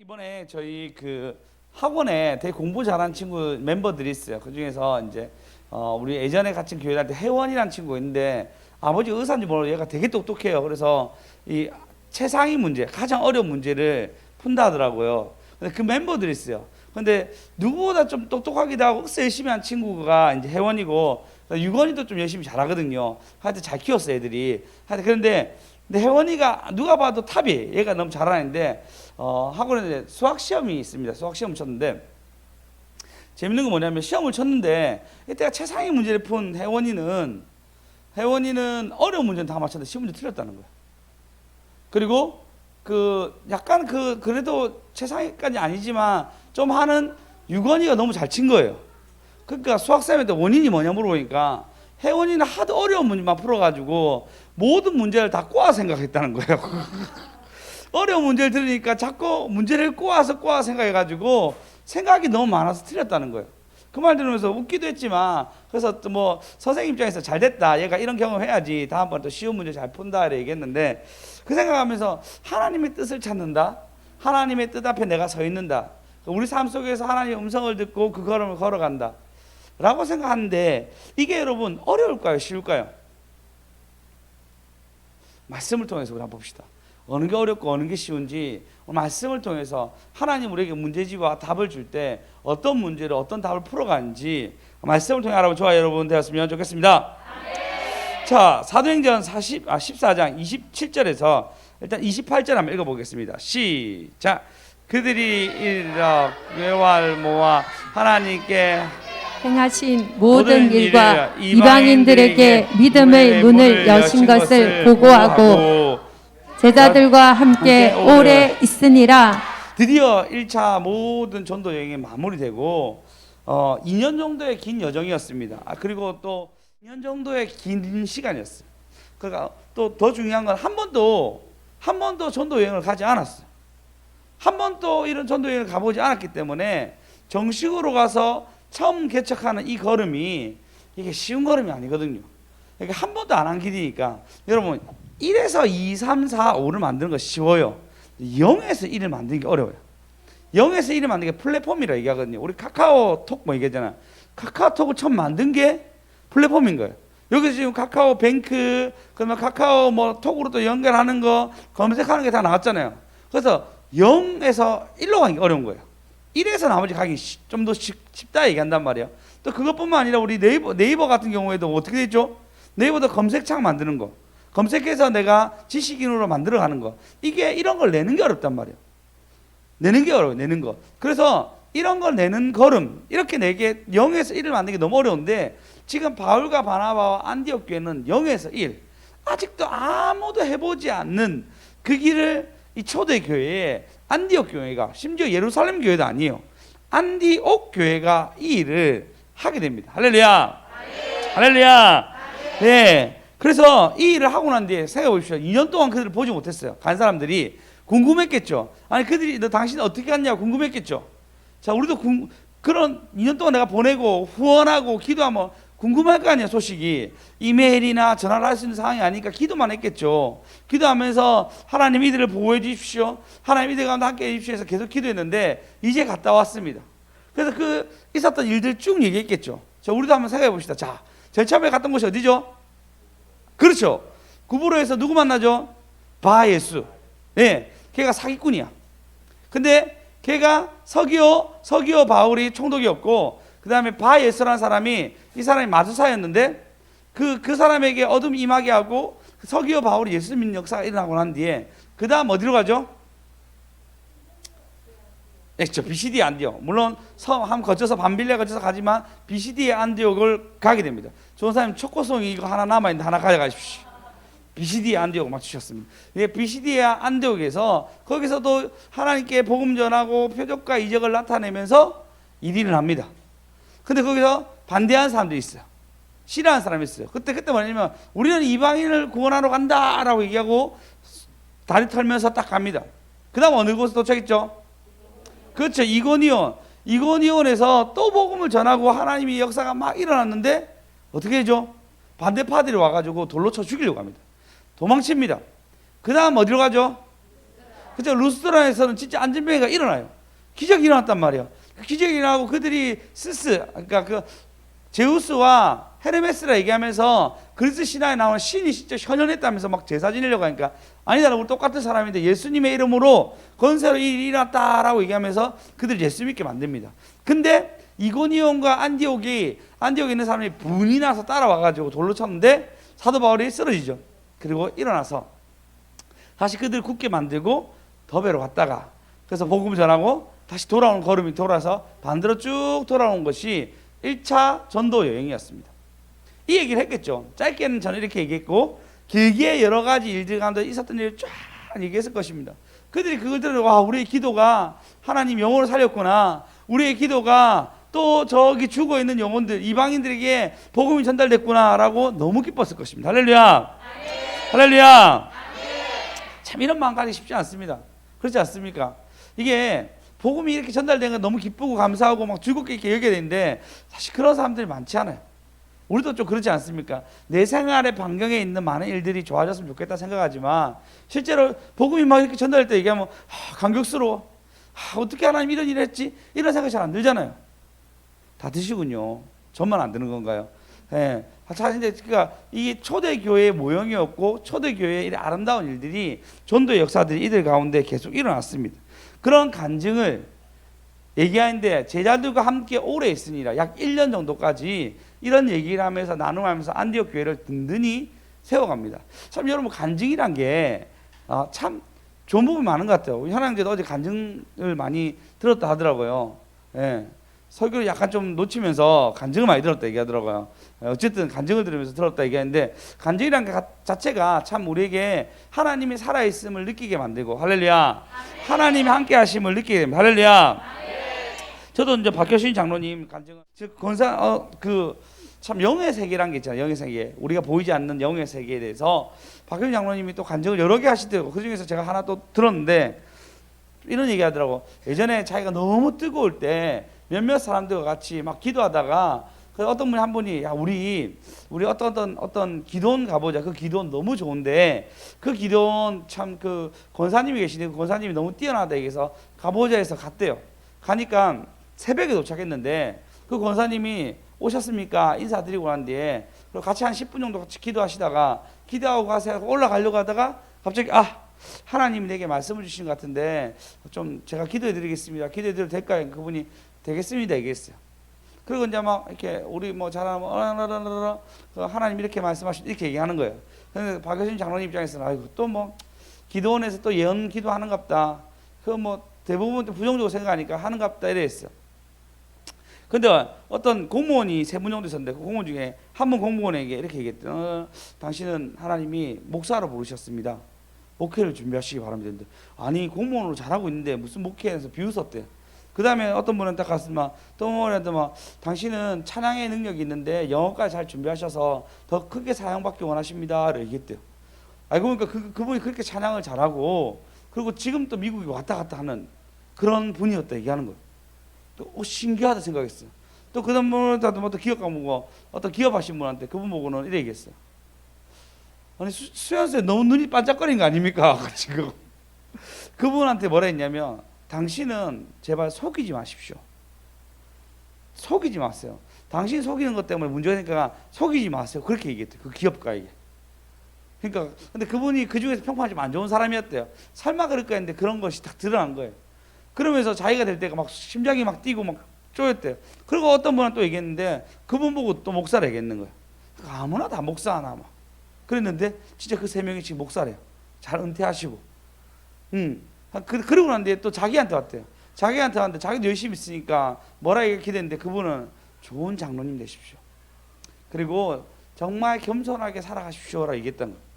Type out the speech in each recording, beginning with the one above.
이번에 저희 그 학원에 되게 공부 잘하는 친구 멤버들이 있어요. 그 중에서 이제 우리 예전에 같이 교회 다닐 때 혜원이라는 친구가 있는데 아버지 의사인지 모르고 얘가 되게 똑똑해요. 그래서 이 최상위 문제, 가장 어려운 문제를 푼다 하더라고요. 근데 그 멤버들이 있어요. 근데 누구보다 좀 똑똑하기도 하고 억세 열심히 한 친구가 이제 혜원이고, 유건이도 좀 열심히 잘하거든요. 하여튼 잘 키웠어 애들이. 하여튼 그런데 혜원이가 누가 봐도 탑이, 얘가 너무 잘하는데 학원에 이제 수학 시험이 있습니다. 수학 시험 쳤는데 재밌는 건 뭐냐면, 시험을 쳤는데 이때가 최상위 문제를 푼 혜원이는 어려운 문제는 다 맞췄는데 시험 문제 틀렸다는 거예요. 그리고 약간 그래도 최상위까지 아니지만 좀 하는 유건이가 너무 잘 친 거예요. 그러니까 수학쌤한테 원인이 뭐냐 물어보니까 혜원이는 하도 어려운 문제만 풀어가지고 모든 문제를 다 꼬아 생각했다는 거예요. 어려운 문제를 들으니까 자꾸 문제를 꼬아서 생각해가지고 생각이 너무 많아서 틀렸다는 거예요. 그 말 들으면서 웃기도 했지만, 그래서 또 뭐 선생님 입장에서 잘 됐다, 얘가 이런 경험 해야지 다음번 또 쉬운 문제 잘 푼다 이래 얘기했는데, 그 생각하면서 하나님의 뜻을 찾는다, 하나님의 뜻 앞에 내가 서 있는다, 우리 삶 속에서 하나님의 음성을 듣고 그 걸음을 걸어간다 라고 생각하는데, 이게 여러분 어려울까요, 쉬울까요? 말씀을 통해서 우리 한번 봅시다. 어느 게 어렵고 어느 게 쉬운지 말씀을 통해서 하나님 우리에게 문제지와 답을 줄 때 어떤 문제를 어떤 답을 풀어가는지 말씀을 통해 알아보고 저와 여러분 되었으면 좋겠습니다. 자, 사도행전 14장 27절에서 일단 28절 한번 읽어보겠습니다. 시작. 그들이 이르러 외왈 모아 하나님께 행하신 모든 일과 이방인들에게 믿음의 문을 여신 것을 보고하고 제자들과 함께 오래 있으니라. 드디어 1차 모든 전도 여행이 마무리되고 2년 정도의 긴 여정이었습니다. 그리고 또 2년 정도의 긴 시간이었어요. 그러니까 또 더 중요한 건 한 번도 전도 여행을 가지 않았어요. 한 번도 이런 전도 여행을 가보지 않았기 때문에 정식으로 가서 처음 개척하는 이 걸음이 이게 쉬운 걸음이 아니거든요. 그러니까 한 번도 안 한 길이니까 여러분 1에서 2, 3, 4, 5를 만드는 거 쉬워요. 0에서 1을 만드는 게 어려워요. 0에서 1을 만드는 게 플랫폼이라 얘기하거든요. 우리 카카오톡 뭐 얘기하잖아요. 카카오톡을 처음 만든 게 플랫폼인 거예요. 여기서 지금 카카오 뱅크, 그러면 카카오 뭐 톡으로 또 연결하는 거, 검색하는 게 다 나왔잖아요. 그래서 0에서 1로 가기 어려운 거예요. 1에서 나머지 가기 좀 더 쉽다 얘기한단 말이에요. 또 그것뿐만 아니라 우리 네이버 같은 경우에도 어떻게 되죠? 네이버도 검색창 만드는 거, 검색해서 내가 지식인으로 만들어가는 거, 이게 이런 걸 내는 게 어렵단 말이에요. 내는 게 어려워요. 내는 거. 그래서 이런 걸 내는 걸음, 이렇게 내게 0에서 1을 만드는 게 너무 어려운데, 지금 바울과 바나바와 안디옥 교회는 0에서 1, 아직도 아무도 해보지 않는 그 길을 이 초대 교회에 안디옥 교회가, 심지어 예루살렘 교회도 아니에요, 안디옥 교회가 이 일을 하게 됩니다. 할렐루야. 할렐루야. 네. 그래서 이 일을 하고 난 뒤에 생각해 보십시오. 2년 동안 그들을 보지 못했어요. 간 사람들이 궁금했겠죠. 아니 그들이 너 당신 어떻게 갔냐 궁금했겠죠. 자, 우리도 그런 2년 동안 내가 보내고 후원하고 기도하면 궁금할 거 아니야. 소식이 이메일이나 전화를 할 수 있는 상황이 아니니까 기도만 했겠죠. 기도하면서 하나님 이들을 보호해 주십시오, 하나님 이들 가운데 함께 해 주십시오 해서 계속 기도했는데 이제 갔다 왔습니다. 그래서 그 있었던 일들 쭉 얘기했겠죠. 자, 우리도 한번 생각해 봅시다. 자, 제일 처음에 갔던 곳이 어디죠? 그렇죠. 구브로에서 누구 만나죠? 바예수. 예, 걔가 사기꾼이야. 근데 걔가 서기오 바울이 총독이었고, 그 다음에 바예수라는 사람이, 이 사람이 마주사였는데 그 사람에게 어둠이 임하게 하고 서기오 바울이 예수 믿는 역사가 일어나고 난 뒤에 그 다음 어디로 가죠? 비시디에 안디옥. 물론 섬 거쳐서 밤빌레 거쳐서 가지만 비시디에 안디옥을 가게 됩니다. 좋은 사람님 초코송이 이거 하나 남아있는데 하나 가져가십시오. 비시디에 안디옥을 맞추셨습니다. 비시디에 안디옥에서 거기서도 하나님께 복음 전하고 표적과 이적을 나타내면서 일을 합니다. 근데 거기서 반대하는 사람들이 있어요. 싫어하는 사람이 있어요. 그때 뭐냐면 우리는 이방인을 구원하러 간다라고 얘기하고 다리 털면서 딱 갑니다. 그 다음 어느 곳에 도착했죠? 그렇죠. 이고니온에서 또 복음을 전하고 하나님의 역사가 막 일어났는데 어떻게 해죠? 반대파들이 와가지고 돌로 쳐 죽이려고 합니다. 도망칩니다. 그 다음 어디로 가죠? 그죠? 루스드라에서는 진짜 안전병이가 일어나요. 기적이 일어났단 말이에요. 그 기적이 일어나고 그들이 그러니까 그 제우스와 헤르메스라 얘기하면서 그리스 신화에 나오는 신이 진짜 현현했다면서 막 제사 지내려고 하니까 아니다, 우리 똑같은 사람인데 예수님의 이름으로 건세로 일이 일어났다라고 얘기하면서 그들 예수 믿게 만듭니다. 근데 이고니온과 안디옥에 있는 사람이 분이 나서 따라와가지고 돌로 쳤는데 사도 바울이 쓰러지죠. 그리고 일어나서 다시 그들 굳게 만들고 더베로 갔다가 그래서 복음 전하고 다시 돌아오는 걸음이 돌아서 반대로 쭉 돌아온 것이 1차 전도 여행이었습니다. 이 얘기를 했겠죠. 짧게는 저는 이렇게 얘기했고 길게 여러 가지 일들 가운데 있었던 일을 쫙 얘기했을 것입니다. 그들이 그걸 들으고 와, 우리의 기도가 하나님 영혼을 살렸구나. 우리의 기도가 또 저기 죽어있는 영혼들 이방인들에게 복음이 전달됐구나라고 너무 기뻤을 것입니다. 할렐루야. 할렐루야. 참 이런 마음 가지기 쉽지 않습니다. 그렇지 않습니까? 이게 복음이 이렇게 전달된 건 너무 기쁘고 감사하고 막 즐겁게 이렇게 여겨야 되는데 사실 그런 사람들이 많지 않아요. 우리도 좀 그렇지 않습니까? 내 생활의 반경에 있는 많은 일들이 좋아졌으면 좋겠다 생각하지만 실제로 복음이 막 이렇게 전달될 때 얘기하면 감격스러워. 어떻게 하나님 이런 일을 했지? 이런 생각이 잘 안 들잖아요. 다 드시군요. 저만 안 드는 건가요? 예. 그러니까 이게 초대교회의 모형이었고 초대교회의 이 아름다운 일들이 전도의 역사들이 이들 가운데 계속 일어났습니다. 그런 간증을 얘기하는데 제자들과 함께 오래 있으니라 약 1년 정도까지 이런 얘기를 하면서 나눔하면서 안디옥 교회를 든든히 세워갑니다. 참 여러분 간증이란 게 참 좋은 부분이 많은 것 같아요. 현황제도 어제 간증을 많이 들었다 하더라고요. 예. 설교를 약간 좀 놓치면서 간증을 많이 들었다 얘기하더라고요. 어쨌든 간증을 들으면서 들었다 얘기하는데 간증이란 것 자체가 참 우리에게 하나님이 살아있음을 느끼게 만들고 할렐루야. 하나님이 함께 하심을 느끼게 됩니다. 할렐루야. 저도 이제 박효신 장로님 간증을 즉 권사 참 영의 세계란 게 있잖아요. 영의 세계. 우리가 보이지 않는 영의 세계에 대해서 박효신 장로님이 또 간증을 여러 개 하시더라고요. 그중에서 제가 하나 또 들었는데 이런 얘기 하더라고. 예전에 자기가 너무 뜨거울 때 몇몇 사람들과 같이 막 기도하다가 어떤 분이 한 분이 야 우리 어떤 기도원 가보자. 그 기도원 너무 좋은데 그 기도원 참 그 권사님이 계시는데 그 권사님이 너무 뛰어나다 얘기해서 가보자 해서 갔대요. 가니까 새벽에 도착했는데 그 권사님이 오셨습니까? 인사드리고 난 뒤에 그리고 같이 한 10분 정도 같이 기도하시다가 기도하고 가서 올라가려고 하다가 갑자기 하나님이 내게 말씀을 주신 것 같은데 좀 제가 기도해 드리겠습니다. 기도해 드려도 될까요? 그분이 되겠습니다 얘기했어요. 그리고 이제 막 이렇게 우리 뭐 잘하면 하나님 이렇게 말씀하시 이렇게 얘기하는 거예요. 그런데 박효신 장로님 입장에서는 아이고 또 뭐 기도원에서 또 예언 기도하는갑다. 그 뭐 대부분 부정적으로 생각하니까 하는갑다 이랬어요. 근데 어떤 공무원이 3분 정도 있었는데 그 공무원 중에 한 분 공무원에게 이렇게 얘기했대요. 당신은 하나님이 목사로 부르셨습니다. 목회를 준비하시기 바랍니다. 아니 공무원으로 잘하고 있는데 무슨 목회에서 비웃었대요. 그 다음에 어떤 분은 딱 갔으면 또 막 당신은 찬양의 능력이 있는데 영어까지 잘 준비하셔서 더 크게 사용받기 원하십니다. 얘기했대요. 알고 보니까 그분이 그렇게 찬양을 잘하고 그리고 지금 또 미국에 왔다 갔다 하는 그런 분이었다 얘기하는 거예요. 또 신기하다 생각했어요. 또 그 다음 분한테 또 기업 가보고 어떤 기업 하신 분한테 그분 보고는 이래 얘기했어요. 아니 수연쌤 너무 눈이 반짝거리는 거 아닙니까? 지금 그분한테 뭐라 했냐면 당신은 제발 속이지 마십시오. 속이지 마세요. 당신 속이는 것 때문에 문제가 되니까 속이지 마세요. 그렇게 얘기했대요. 그 기업가에게. 그러니까 근데 그분이 그 중에서 평판이 좀 안 좋은 사람이었대요. 설마 그럴까 했는데 그런 것이 딱 드러난 거예요. 그러면서 자기가 될 때가 막 심장이 막 뛰고 막 쪼였대요. 그리고 어떤 분은 또 얘기했는데 그분 보고 또 목사를 얘기했는 거예요. 아무나 다 목사하나 막 그랬는데 진짜 그 3명이 지금 목사래요. 잘 은퇴하시고. 그러고 난 뒤에 또 자기한테 왔대요. 자기한테 왔는데 자기도 열심히 있으니까 뭐라 얘기 기대했는데 그분은 좋은 장로님 되십시오. 그리고 정말 겸손하게 살아가십시오라고 얘기했던 거예요.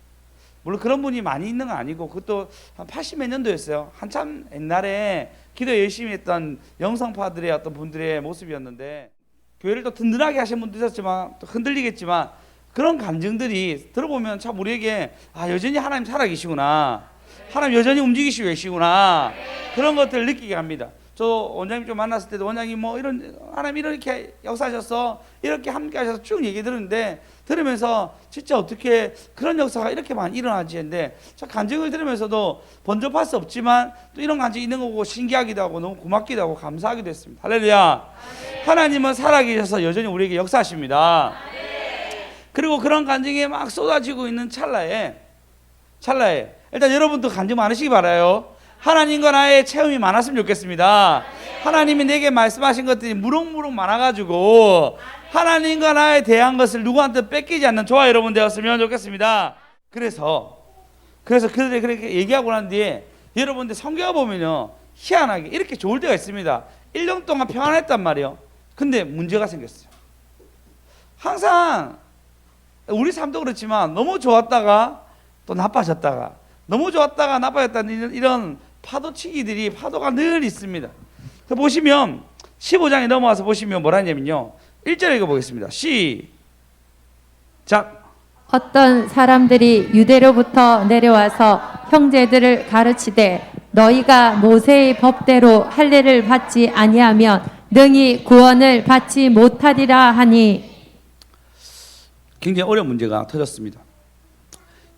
물론 그런 분이 많이 있는 건 아니고 그것도 한 80몇 년도였어요. 한참 옛날에 기도 열심히 했던 영성파들의 어떤 분들의 모습이었는데 교회를 또 든든하게 하신 분도 있었지만 또 흔들리겠지만 그런 간증들이 들어보면 참 우리에게 여전히 하나님 살아계시구나. 하나님 여전히 움직이시고 계시구나. 그런 것들을 느끼게 합니다. 저 원장님 좀 만났을 때도 원장님 뭐 이런 하나님 이렇게 역사하셔서 이렇게 함께 하셔서 쭉 얘기 들었는데 들으면서 진짜 어떻게 그런 역사가 이렇게 많이 일어나지 했는데, 자, 간증을 들으면서도 번접할 수 없지만 또 이런 간증이 있는 거고 신기하기도 하고 너무 고맙기도 하고 감사하기도 했습니다. 할렐루야. 하나님은 살아계셔서 여전히 우리에게 역사하십니다. 그리고 그런 간증이 막 쏟아지고 있는 찰나에 일단 여러분도 간증 많으시기 바라요. 하나님과 나의 체험이 많았으면 좋겠습니다. 하나님이 내게 말씀하신 것들이 무럭무럭 많아가지고 하나님과 나에 대한 것을 누구한테 뺏기지 않는 저와 여러분 되었으면 좋겠습니다. 그래서 그들이 그렇게 얘기하고 난 뒤에 여러분들 성경을 보면요, 희한하게 이렇게 좋을 때가 있습니다. 1년 동안 평안했단 말이에요. 근데 문제가 생겼어요. 항상 우리 삶도 그렇지만 너무 좋았다가 또 나빠졌다가, 너무 좋았다가 나빠졌다는 이런 파도가 늘 있습니다. 보시면 15장에 넘어와서 보시면 뭐라 하냐면요, 1절 읽어보겠습니다. 시작. 어떤 사람들이 유대로부터 내려와서 형제들을 가르치되 너희가 모세의 법대로 할례를 받지 아니하면 능히 구원을 받지 못하리라 하니. 굉장히 어려운 문제가 터졌습니다.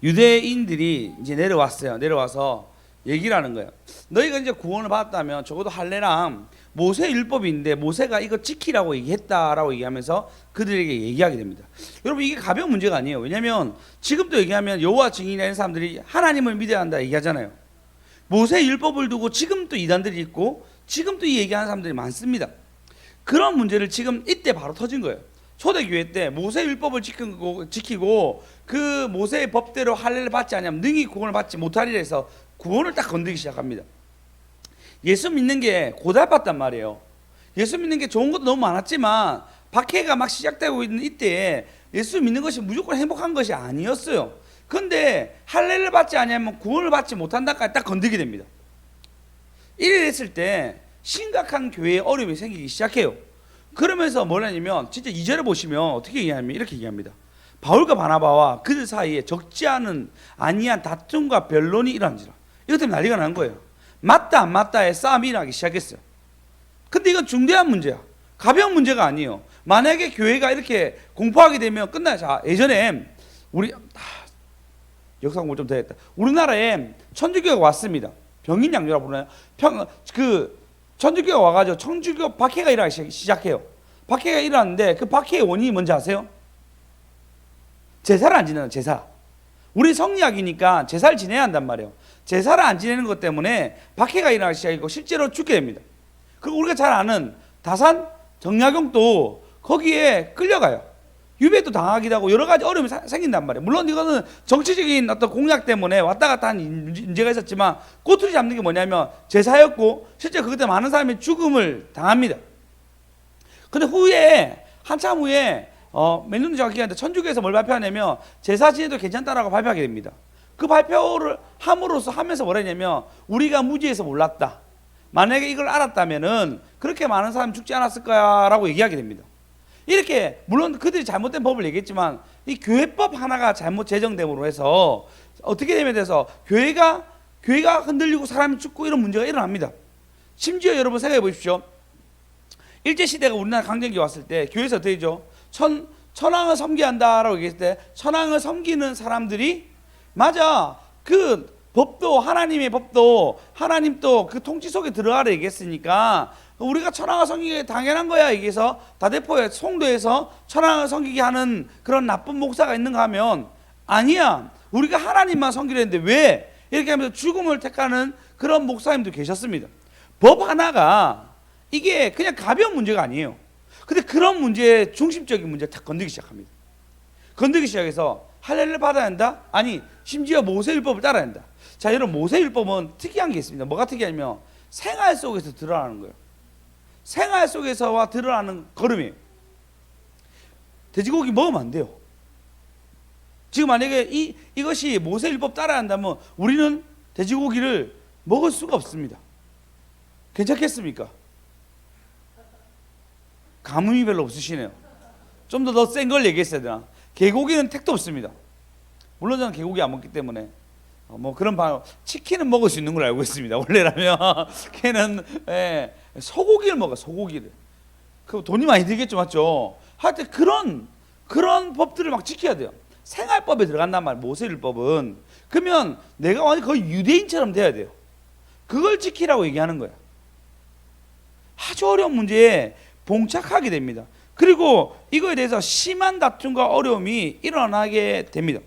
유대인들이 이제 내려와서 얘기를 하는 거예요. 너희가 이제 구원을 받았다면 적어도 할례랑 모세 율법인데 모세가 이거 지키라고 얘기했다라고 얘기하면서 그들에게 얘기하게 됩니다. 여러분, 이게 가벼운 문제가 아니에요. 왜냐하면 지금도 얘기하면 여호와 증인이라는 사람들이 하나님을 믿어야 한다 얘기하잖아요. 모세 율법을 두고 지금 또 이단들이 있고 지금 또 이 얘기하는 사람들이 많습니다. 그런 문제를 지금 이때 바로 터진 거예요. 초대교회 때 모세 율법을 지키고 그 모세의 법대로 할례를 받지 않으면 능히 구원을 받지 못하리라 해서 구원을 딱 건드리기 시작합니다. 예수 믿는 게 고달팠단 말이에요. 예수 믿는 게 좋은 것도 너무 많았지만 박해가 막 시작되고 있는 이때에 예수 믿는 것이 무조건 행복한 것이 아니었어요. 근데 할례를 받지 않으면 구원을 받지 못한다까지 딱 건드리게 됩니다. 이래 됐을 때 심각한 교회에 어려움이 생기기 시작해요. 그러면서 뭐냐면 진짜 2절에 보시면 어떻게 얘기하냐면 이렇게 얘기합니다. 바울과 바나바와 그들 사이에 적지 않은 아니한 다툼과 변론이 일어난지라. 이것 때문에 난리가 난 거예요. 맞다 안 맞다의 싸움이 일어나기 시작했어요. 근데 이건 중대한 문제야. 가벼운 문제가 아니에요. 만약에 교회가 이렇게 공포하게 되면 끝나요. 자, 예전에 우리 역사 공부 좀 되겠다. 우리나라에 천주교가 왔습니다. 병인 양조라 부르나요? 천주교가 와가지고 천주교 박해가 일어나기 시작해요. 박해가 일어났는데 그 박해의 원인이 뭔지 아세요? 제사를 안 지내는 제사. 우리 성리학이니까 제사를 지내야 한단 말이에요. 제사를 안 지내는 것 때문에 박해가 일어나기 시작하고 실제로 죽게 됩니다. 그리고 우리가 잘 아는 다산 정약용도 거기에 끌려가요. 유배도 당하기도 하고 여러 가지 어려움이 생긴단 말이에요. 물론 이거는 정치적인 어떤 공약 때문에 왔다 갔다 하는 문제가 있었지만 꼬투리 잡는 게 뭐냐면 제사였고 실제 그것 때문에 많은 사람이 죽음을 당합니다. 근데 후에 한참 후에 몇 년도 정확히 하는데 천주교에서 뭘 발표하냐면 제사 지내도 괜찮다라고 발표하게 됩니다. 그 발표를 하면서 뭐라 했냐면 우리가 무지해서 몰랐다. 만약에 이걸 알았다면은 그렇게 많은 사람이 죽지 않았을 거야라고 얘기하게 됩니다. 이렇게 물론 그들이 잘못된 법을 얘기했지만 이 교회법 하나가 잘못 제정됨으로 해서 어떻게 되면 돼서 교회가 흔들리고 사람이 죽고 이런 문제가 일어납니다. 심지어 여러분 생각해 보십시오. 일제시대가 우리나라 강점기 왔을 때 교회에서 어떻게 되죠? 천황을 섬겨야 한다라고 얘기했을 때 천황을 섬기는 사람들이 맞아, 그 법도 하나님의 법도 하나님 또 그 통치 속에 들어가라 얘기했으니까 우리가 천황을 섬기게 당연한 거야 얘기해서 다대포에 송도에서 천황을 섬기게 하는 그런 나쁜 목사가 있는가 하면 아니야, 우리가 하나님만 섬기려 했는데 왜 이렇게 하면서 죽음을 택하는 그런 목사님도 계셨습니다. 법 하나가 이게 그냥 가벼운 문제가 아니에요. 근데 그런 문제의 중심적인 문제를 다 건드리기 시작합니다. 건드리기 시작해서 할례를 받아야 한다? 아니, 심지어 모세율법을 따라야 한다. 자, 여러분, 모세율법은 특이한 게 있습니다. 뭐가 특이하냐면 생활 속에서 드러나는 거예요. 생활 속에서와 드러나는 걸음이에요. 돼지고기 먹으면 안 돼요. 지금 만약에 이것이 모세율법 따라야 한다면 우리는 돼지고기를 먹을 수가 없습니다. 괜찮겠습니까? 감흥이 별로 없으시네요. 좀 더 센 걸 얘기했어야 되나? 개고기는 택도 없습니다. 물론 저는 개고기 안 먹기 때문에 뭐 그런 치킨은 먹을 수 있는 걸 알고 있습니다. 원래라면 걔는 소고기를 먹어. 소고기를. 그 돈이 많이 들겠죠, 맞죠? 하여튼 그런 그런 법들을 막 지켜야 돼요. 생활법에 들어간단 말이에요. 모세율법은. 그러면 내가 완전 거의 유대인처럼 돼야 돼요. 그걸 지키라고 얘기하는 거예요. 아주 어려운 문제에 봉착하게 됩니다. 그리고 이거에 대해서 심한 다툼과 어려움이 일어나게 됩니다.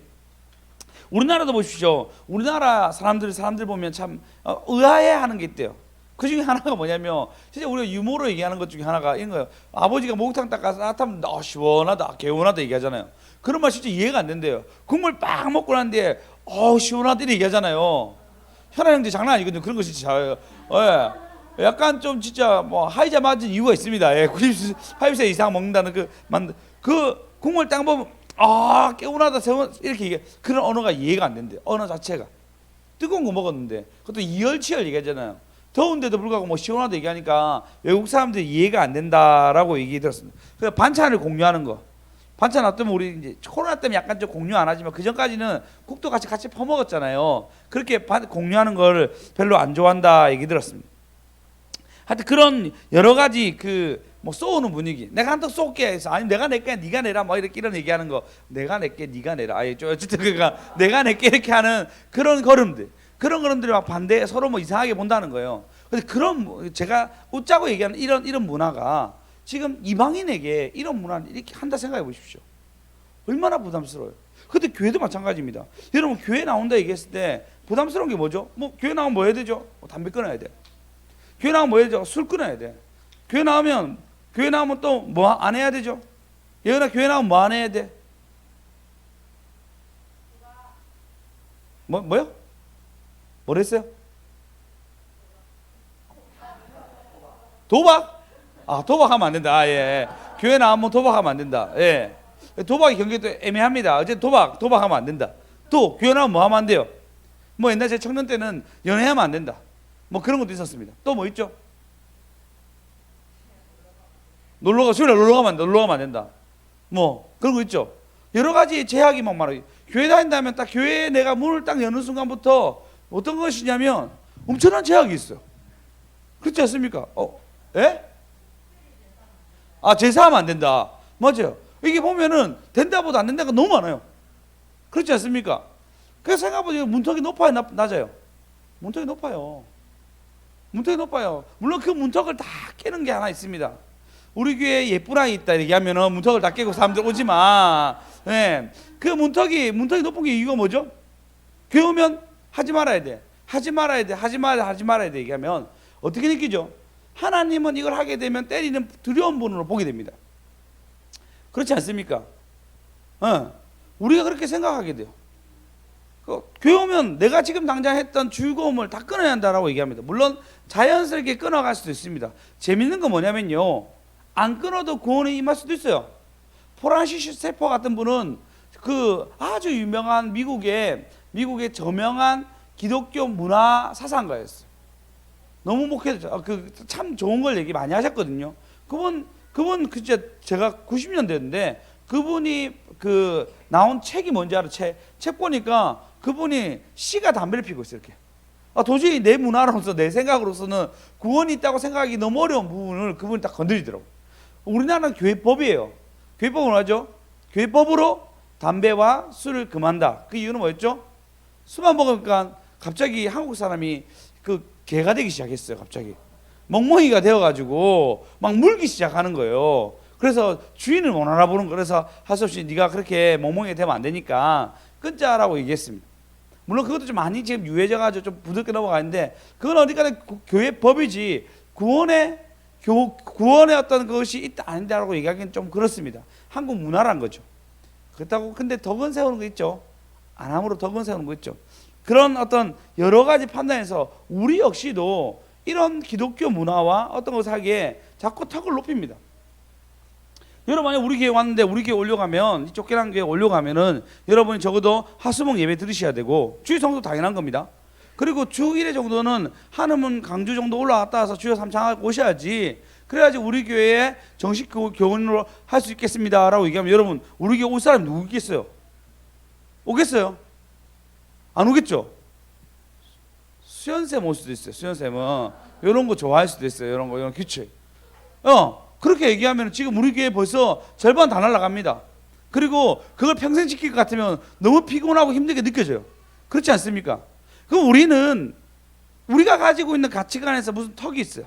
우리나라도 보십시오. 우리나라 사람들 보면 참 의아해하는 게 있대요. 그 중에 하나가 뭐냐면 진짜 우리가 유머로 얘기하는 것 중에 하나가 이런 거예요. 아버지가 목욕탕 닦아서 따뜻하면 시원하다 개운하다 얘기하잖아요. 그런 말 진짜 이해가 안 된대요. 국물 빡 먹고 난 뒤에 시원하다 이렇게 얘기하잖아요. 현아 형제 장난 아니거든요. 그런 거 진짜 약간 좀 진짜 뭐 하이자 맞은 이유가 있습니다. 80세 이상 먹는다는 그 국물 딱 보면 개운하다 이렇게 얘기해. 그런 언어가 이해가 안 된대요. 언어 자체가 뜨거운 거 먹었는데 그것도 이열치열 얘기하잖아요. 더운데도 불구하고 뭐 시원하다 얘기하니까 외국 사람들이 이해가 안 된다라고 얘기 들었습니다. 그래서 반찬을 공유하는 거. 반찬 어쩌면 우리 이제 코로나 때문에 약간 좀 공유 안 하지만 그 전까지는 국도 같이 퍼먹었잖아요. 그렇게 공유하는 걸 별로 안 좋아한다 얘기 들었습니다. 하여튼 그런 여러 가지 뭐 쏘는 분위기. 내가 한턱 쏠게 해서 아니 내가 낼게 네가 내라 뭐 이런 얘기하는 거. 내가 낼게 네가 내라. 어쨌든 그러니까 내가 낼게 이렇게 하는 그런 걸음들이 막 반대 서로 뭐 이상하게 본다는 거예요. 근데 그런 제가 웃자고 얘기하는 이런 문화가 지금 이방인에게 이런 문화를 이렇게 한다 생각해 보십시오. 얼마나 부담스러워요. 근데 교회도 마찬가지입니다. 여러분 교회 나온다 얘기했을 때 부담스러운 게 뭐죠? 뭐 교회 나오면 뭐 해야 되죠? 담배 끊어야 돼. 교회 나오면 뭐 해야 되죠? 술 끊어야 돼. 교회 나오면 또 뭐 안 해야 되죠? 예은아 교회 나오면 뭐 안 해야 돼? 뭐요? 뭐랬어요? 도박? 도박하면 안 된다. 예. 교회 나오면 도박하면 안 된다. 예. 도박이 경계도 애매합니다. 어제 도박하면 안 된다. 또 교회 나오면 뭐 하면 안 돼요? 뭐 옛날 제 청년 때는 연애하면 안 된다. 뭐 그런 것도 있었습니다. 또 뭐 있죠? 놀러 가면 안 된다. 뭐 그런 거 있죠. 여러 가지 제약이 막 많아요. 교회 다닌다면 딱 교회에 내가 문을 딱 여는 순간부터 어떤 것이냐면 엄청난 제약이 있어요. 그렇지 않습니까? 예? 제사하면 안 된다. 맞아요. 이게 보면은 된다보다 안 된다가 너무 많아요. 그렇지 않습니까? 그래서 생각보다 문턱이 높아요, 낮아요? 문턱이 높아요. 물론 그 문턱을 다 깨는 게 하나 있습니다. 우리 교회에 예쁜 아이 있다 이렇게 하면은 문턱을 다 깨고 사람들 오지 마. 예. 그 문턱이 높은 게 이유가 뭐죠? 교회 오면 하지 말아야 돼. 얘기하면 어떻게 느끼죠? 하나님은 이걸 하게 되면 때리는 두려운 분으로 보게 됩니다. 그렇지 않습니까? 우리가 그렇게 생각하게 돼요. 교회 오면 내가 지금 당장 했던 즐거움을 다 끊어야 한다라고 얘기합니다. 물론 자연스럽게 끊어갈 수도 있습니다. 재밌는 건 뭐냐면요, 안 끊어도 구원에 임할 수도 있어요. 프란시스 세퍼 같은 분은 아주 유명한 미국의 저명한 기독교 문화 사상가였어요. 너무 목회자, 참 좋은 걸 얘기 많이 하셨거든요. 그분 진짜 제가 90년대인데 그분이 나온 책이 뭔지 알아? 책 보니까 그분이 씨가 담배를 피고 있어요. 이렇게. 도저히 내 문화로서 내 생각으로서는 구원이 있다고 생각하기 너무 어려운 부분을 그분이 딱 건드리더라고. 우리나라는 교회법이에요. 교회법은 뭐죠? 교회법으로 담배와 술을 금한다. 그 이유는 뭐였죠? 술만 먹으니까 갑자기 한국 사람이 개가 되기 시작했어요. 갑자기 멍멍이가 되어가지고 막 물기 시작하는 거예요. 그래서 주인을 못 알아보는 거. 그래서 할 수 없이 네가 그렇게 멍멍이가 되면 안 되니까 끊자라고 얘기했습니다. 물론 그것도 좀 많이 지금 유해져가지고 좀 부드럽게 넘어가는데 그건 어디까지 교회 법이지 구원의 어떤 것이 있다 아니다라고 얘기하기는 좀 그렇습니다. 한국 문화란 거죠. 그렇다고 근데 덕은 세우는 거 있죠. 안함으로 덕은 세우는 거 있죠. 그런 어떤 여러 가지 판단에서 우리 역시도 이런 기독교 문화와 어떤 것을 하기에 자꾸 턱을 높입니다. 여러분 만약 우리 교회 왔는데 우리 교회 올려가면 이 쫓겨난 교회 올려가면은 여러분이 적어도 하수목 예배 들으셔야 되고 주일 성도 당연한 겁니다. 그리고 주 1회 정도는 한음은 강주 정도 올라왔다 와서 주여 삼창하고 오셔야지. 그래야지 우리 교회에 정식 교원으로 할 수 있겠습니다라고 얘기하면 여러분 우리 교회 올 사람이 누구 있겠어요? 오겠어요? 안 오겠죠? 수연쌤 올 수도 있어요. 수연쌤은 이런 거 좋아할 수도 있어요. 이런 규칙. 그렇게 얘기하면 지금 우리 교회 벌써 절반 다 날아갑니다. 그리고 그걸 평생 지킬 것 같으면 너무 피곤하고 힘들게 느껴져요. 그렇지 않습니까? 그럼 우리는 우리가 가지고 있는 가치관에서 무슨 턱이 있어요.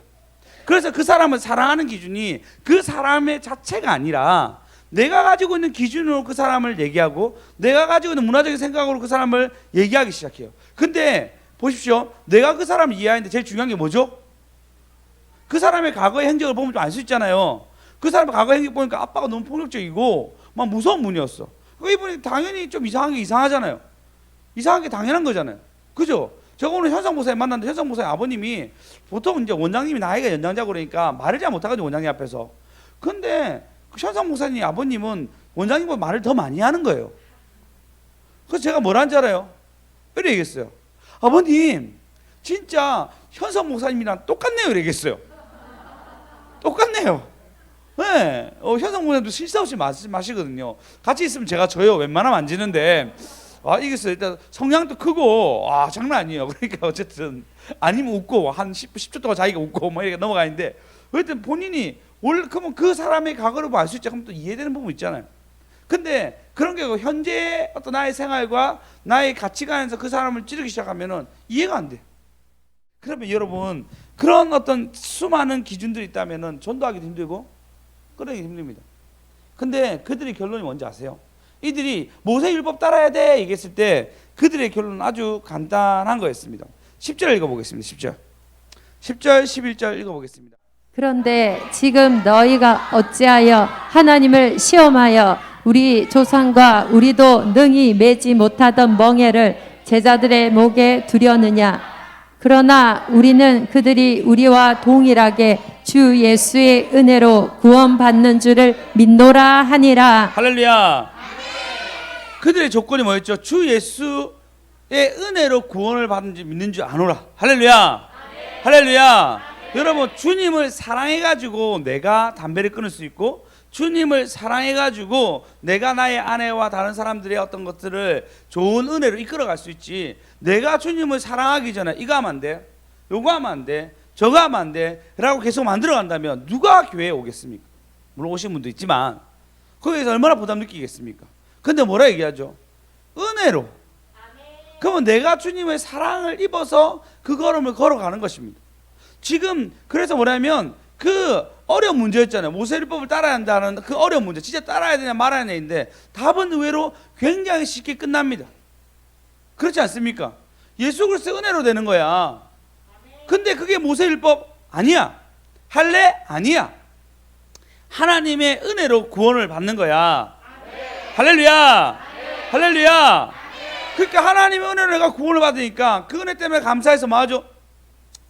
그래서 그 사람을 사랑하는 기준이 그 사람의 자체가 아니라 내가 가지고 있는 기준으로 그 사람을 얘기하고 내가 가지고 있는 문화적인 생각으로 그 사람을 얘기하기 시작해요. 근데 보십시오. 내가 그 사람을 이해하는데 제일 중요한 게 뭐죠? 그 사람의 과거의 행적을 보면 좀 알 수 있잖아요. 그 사람의 과거의 행적 보니까 아빠가 너무 폭력적이고 막 무서운 분이었어. 이분이 당연히 좀 이상한 게 이상하잖아요. 이상한 게 당연한 거잖아요. 그죠? 제가 오늘 현상 목사님 만났는데 현상 목사님 아버님이 보통 이제 원장님이 나이가 연장자고 그러니까 말을 잘 못하거든요. 원장님 앞에서. 근데 그 현상 목사님 아버님은 원장님보다 말을 더 많이 하는 거예요. 그래서 제가 뭐라는 줄 알아요? 이래 얘기했어요. 아버님 진짜 현상 목사님이랑 똑같네요. 이래 얘기했어요. 똑같네요. 네, 현상 목사님도 실수 없이 마시거든요. 같이 있으면 제가 져요. 웬만하면 안 지는데 이겼어요. 일단 성량도 크고 장난 아니에요. 그러니까 어쨌든 아니면 웃고 한 10초 동안 자기가 웃고 뭐 이렇게 넘어가는데 어쨌든 본인이 그러면 그 사람의 과거를 알 수 있지. 그럼 또 이해되는 부분 있잖아요. 근데 그런 게 현재 어떤 나의 생활과 나의 가치관에서 그 사람을 찌르기 시작하면은 이해가 안 돼. 그러면 여러분 그런 어떤 수많은 기준들이 있다면은 전도하기도 힘들고 끌어내기 힘듭니다. 근데 그들의 결론이 뭔지 아세요? 이들이 모세율법 따라야 돼 얘기했을 때 그들의 결론은 아주 간단한 거였습니다. 10절 읽어보겠습니다. 10절 11절 읽어보겠습니다. 그런데 지금 너희가 어찌하여 하나님을 시험하여 우리 조상과 우리도 능히 매지 못하던 멍에를 제자들의 목에 두려느냐. 그러나 우리는 그들이 우리와 동일하게 주 예수의 은혜로 구원받는 줄을 믿노라 하니라. 할렐루야. 그들의 조건이 뭐였죠? 주 예수의 은혜로 구원을 받는지 믿는 줄 아노라. 할렐루야. 할렐루야. 여러분 주님을 사랑해가지고 내가 담배를 끊을 수 있고 주님을 사랑해가지고 내가 나의 아내와 다른 사람들의 어떤 것들을 좋은 은혜로 이끌어갈 수 있지. 내가 주님을 사랑하기 전에 이거 하면 안 돼, 요거 하면 안 돼, 저거 하면 안 돼 라고 계속 만들어간다면 누가 교회에 오겠습니까? 물론 오신 분도 있지만 거기에서 얼마나 부담 느끼겠습니까? 근데 뭐라 얘기하죠? 은혜로. 그러면 내가 주님의 사랑을 입어서 그 걸음을 걸어가는 것입니다. 지금 그래서 뭐냐면 그 어려운 문제였잖아요. 모세율법을 따라야 한다는 그 어려운 문제, 진짜 따라야 되냐 말아야 되는데 답은 의외로 굉장히 쉽게 끝납니다. 그렇지 않습니까? 예수 그리스도의 은혜로 되는 거야. 근데 그게 모세율법 아니야. 할례 아니야. 하나님의 은혜로 구원을 받는 거야. 할렐루야. 할렐루야. 그러니까 하나님의 은혜로 내가 구원을 받으니까 그 은혜 때문에 감사해서 뭐하죠?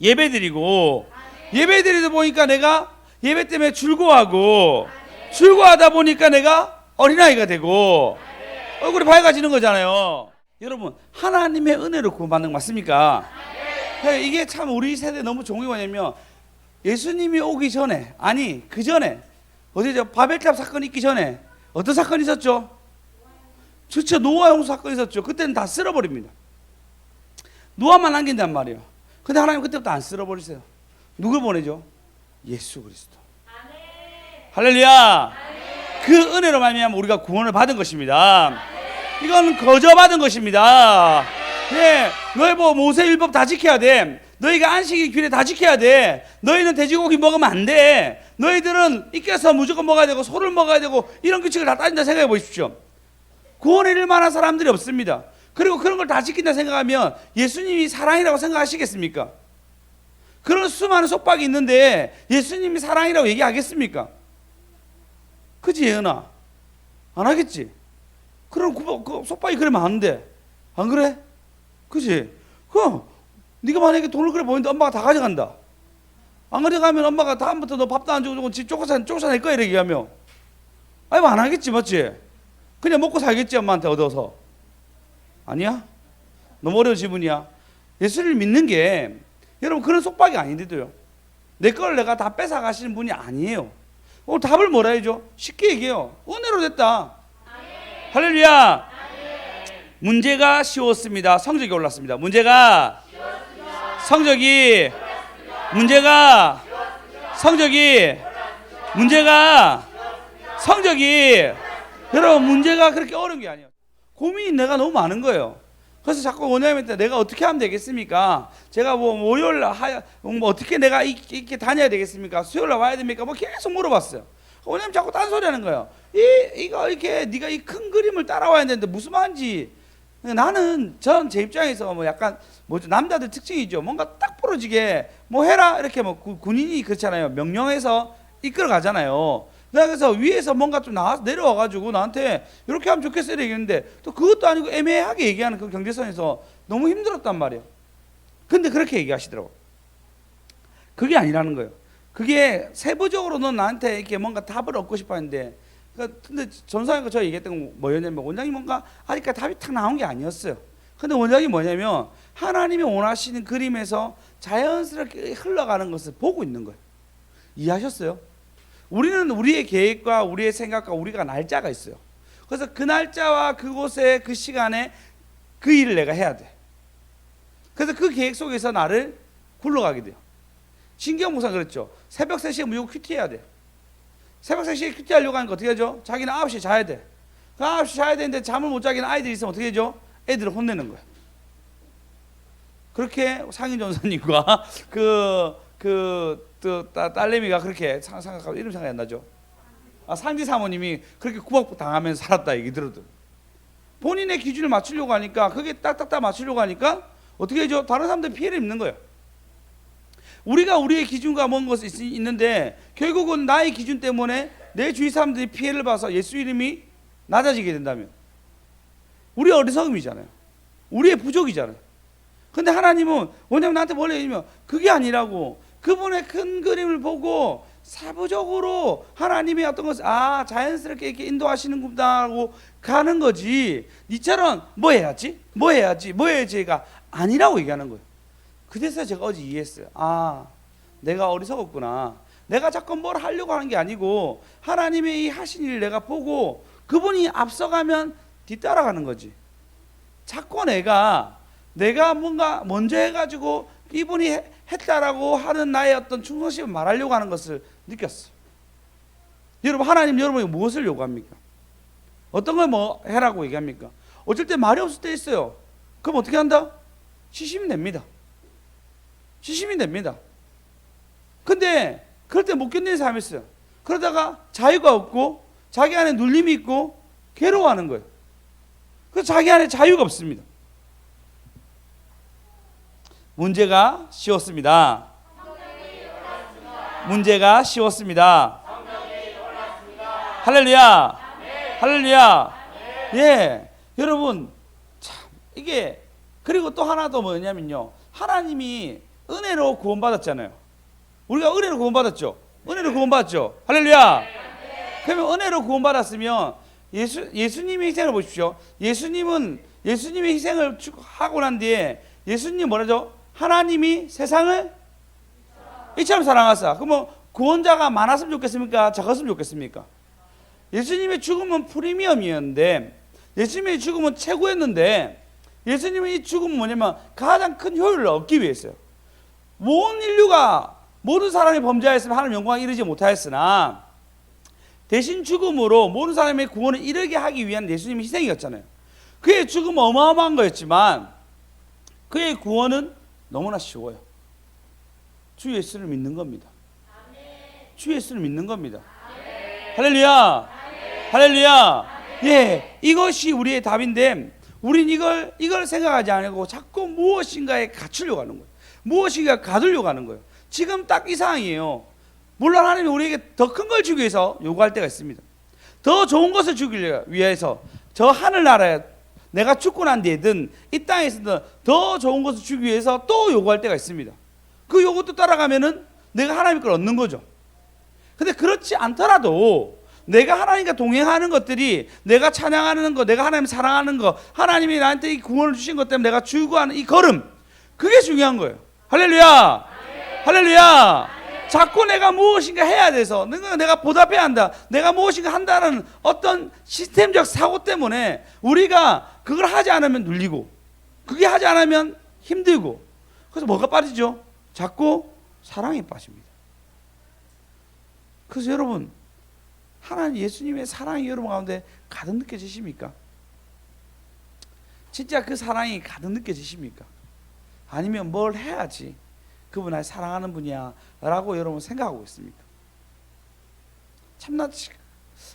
예배드리고 예배드리다 보니까 내가 예배 때문에 즐거워하고 즐거워하다 보니까 내가 어린아이가 되고 얼굴이 밝아지는 거잖아요. 여러분 하나님의 은혜로 구원받는 거 맞습니까? 이게 참 우리 세대 너무 좋은 게 뭐냐면 예수님이 오기 전에 아니 그 전에 어디죠? 바벨탑 사건이 있기 전에 어떤 사건이 있었죠? 진짜 노아 홍수 사건이 있었죠. 그때는 다 쓸어버립니다. 노아만 남긴단 말이에요. 근데 하나님 그때부터 안 쓸어버리세요. 누굴 보내죠? 예수 그리스도. 할렐루야. 그 은혜로 말미암아 우리가 구원을 받은 것입니다. 이건 거저 받은 것입니다. 예, 너희 뭐 모세율법 다 지켜야 돼. 너희가 안식일 규례 다 지켜야 돼. 너희는 돼지고기 먹으면 안 돼. 너희들은 익혀서 무조건 먹어야 되고 소를 먹어야 되고 이런 규칙을 다 따진다 생각해 보십시오. 구원을 잃을 만한 사람들이 없습니다. 그리고 그런 걸 다 지킨다 생각하면 예수님이 사랑이라고 생각하시겠습니까? 그런 수많은 속박이 있는데 예수님이 사랑이라고 얘기하겠습니까? 그지 예은아? 안 하겠지? 그럼 그 속박이 그래 많은데 안 그래? 그지? 그럼 네가 만약에 돈을 그래 보이는데 엄마가 다 가져간다. 안 가져가면 엄마가 다음부터 너 밥도 안 주고 집 쫓아낼 거야 이렇게 얘기하면 아니 안 하겠지 맞지? 그냥 먹고 살겠지 엄마한테 얻어서. 아니야? 너무 어려운 질문이야. 예수를 믿는 게 여러분 그런 속박이 아닌데도요. 내 걸 내가 다 뺏어 가시는 분이 아니에요. 오늘 답을 뭐라 해줘? 쉽게 얘기해요. 은혜로 됐다. 할렐루야. 문제가 쉬웠습니다. 성적이 올랐습니다. 문제가 성적이 문제가 성적이 문제가 성적이 여러분 문제가 그렇게 어려운 게 아니에요. 고민이 내가 너무 많은 거예요. 그래서 자꾸 원장님한테 내가 어떻게 하면 되겠습니까? 제가 뭐 월요일 뭐 어떻게 내가 이렇게 다녀야 되겠습니까? 수요일 날 와야 됩니까? 뭐 계속 물어봤어요. 원장님 자꾸 딴소리 하는 거예요. 이거 이렇게 네가 이 큰 그림을 따라와야 되는데 무슨 말인지. 나는 제 입장에서 뭐 약간 뭐죠, 남자들 특징이죠. 뭔가 딱 부러지게 뭐 해라 이렇게 뭐 군인이 그렇잖아요. 명령해서 이끌어 가잖아요. 그래서 위에서 뭔가 좀 나와서 내려와 가지고 나한테 이렇게 하면 좋겠어야 되겠는데 또 그것도 아니고 애매하게 얘기하는 그 경계선에서 너무 힘들었단 말이에요. 근데 그렇게 얘기하시더라고. 그게 아니라는 거예요. 그게 세부적으로는 나한테 이렇게 뭔가 답을 얻고 싶어 하는데, 근데 전사님과 저 얘기했던 건 뭐였냐면, 원장이 뭔가 아직까지 답이 탁 나온 게 아니었어요. 근데 원장이 뭐냐면 하나님이 원하시는 그림에서 자연스럽게 흘러가는 것을 보고 있는 거예요. 이해하셨어요? 우리는 우리의 계획과 우리의 생각과 우리가 날짜가 있어요. 그래서 그 날짜와 그곳에 그 시간에 그 일을 내가 해야 돼. 그래서 그 계획 속에서 나를 굴러가게 돼요. 신경 목사 그랬죠. 새벽 3시에 무조건 큐티해야 돼. 새벽 3시에 큐티하려고 하니까 어떻게 하죠? 자기는 9시에 자야 돼. 그 9시 자야 되는데 잠을 못 자기는 아이들이 있으면 어떻게 하죠? 애들을 혼내는 거야. 그렇게 상인 전사님과 딸내미가 그렇게 생각하고 이름 생각이 안 나죠. 상지 사모님이 그렇게 구박 당하면서 살았다 얘기 들었더라고요. 본인의 기준을 맞추려고 하니까, 그게 딱딱딱 맞추려고 하니까 어떻게 하죠? 다른 사람들 피해를 입는 거예요. 우리가 우리의 기준과 먼 것이 있는데 결국은 나의 기준 때문에 내 주위 사람들이 피해를 봐서 예수 이름이 낮아지게 된다면 우리 어리석음이잖아요. 우리의 부족이잖아요. 근데 하나님은 왜냐면 나한테 원래 얘기하면 그게 아니라고, 그분의 큰 그림을 보고 사부적으로 하나님의 어떤 것을 자연스럽게 이렇게 인도하시는구나 하고 가는 거지, 니처럼 뭐 해야지가 아니라고 얘기하는 거예요. 그래서 제가 어제 이해했어요. 내가 어리석었구나. 내가 자꾸 뭘 하려고 하는 게 아니고 하나님의 이 하신 일을 내가 보고 그분이 앞서가면 뒤따라가는 거지. 자꾸 내가 뭔가 먼저 해가지고 이분이 했다라고 하는 나의 어떤 충성심을 말하려고 하는 것을 느꼈어요. 여러분, 하나님 여러분이 무엇을 요구합니까? 어떤 걸 뭐 해라고 얘기합니까? 어쩔 때 말이 없을 때 있어요. 그럼 어떻게 한다? 쉬시면 됩니다. 쉬시면 됩니다. 근데 그럴 때 못 견디는 사람이 있어요. 그러다가 자유가 없고 자기 안에 눌림이 있고 괴로워하는 거예요. 그래서 자기 안에 자유가 없습니다. 문제가 쉬웠습니다. 문제가 쉬웠습니다. 할렐루야. 할렐루야. 예, 여러분 참 이게, 그리고 또 하나 더 뭐냐면요, 하나님이 은혜로 구원받았잖아요. 우리가 은혜로 구원받았죠. 은혜로 구원받았죠. 할렐루야. 그러면 은혜로 구원받았으면 예수님의 희생을 보십시오. 예수님의 희생을 하고 난 뒤에 예수님 뭐라죠? 하나님이 세상을 이처럼 사랑하사. 그러면 구원자가 많았으면 좋겠습니까? 적었으면 좋겠습니까? 예수님의 죽음은 프리미엄이었는데, 예수님의 죽음은 최고였는데, 예수님의 이 죽음은 뭐냐면 가장 큰 효율을 얻기 위해서요. 온 인류가 모든 사람이 범죄하였으면 하나님 영광에 이르지 못하였으나 대신 죽음으로 모든 사람의 구원을 이르게 하기 위한 예수님의 희생이었잖아요. 그의 죽음은 어마어마한 거였지만 그의 구원은 너무나 쉬워요. 주 예수를 믿는 겁니다. 주 예수를 믿는 겁니다. 할렐루야. 할렐루야. 예, 이것이 우리의 답인데 우린 이걸 생각하지 않고 자꾸 무엇인가에 갖추려고 하는 거예요. 무엇인가 가두려고 하는 거예요. 지금 딱 이 상황이에요. 물론 하나님이 우리에게 더 큰 걸 주기 위해서 요구할 때가 있습니다. 더 좋은 것을 주기 위해서 저 하늘나라에 내가 죽고 난 뒤에든 이 땅에서든 더 좋은 것을 주기 위해서 또 요구할 때가 있습니다. 그 요구도 따라가면은 내가 하나님 걸 얻는 거죠. 근데 그렇지 않더라도 내가 하나님과 동행하는 것들이, 내가 찬양하는 거, 내가 하나님 사랑하는 거, 하나님이 나한테 이 구원을 주신 것 때문에 내가 추구하는 이 걸음, 그게 중요한 거예요. 할렐루야. 할렐루야. 자꾸 내가 무엇인가 해야 돼서, 내가 보답해야 한다, 내가 무엇인가 한다는 어떤 시스템적 사고 때문에 우리가 그걸 하지 않으면 눌리고, 그게 하지 않으면 힘들고, 그래서 뭐가 빠지죠? 자꾸 사랑에 빠집니다. 그래서 여러분, 하나님 예수님의 사랑이 여러분 가운데 가득 느껴지십니까? 진짜 그 사랑이 가득 느껴지십니까? 아니면 뭘 해야지 그분 날 사랑하는 분이야 라고 여러분 생각하고 있습니까? 참나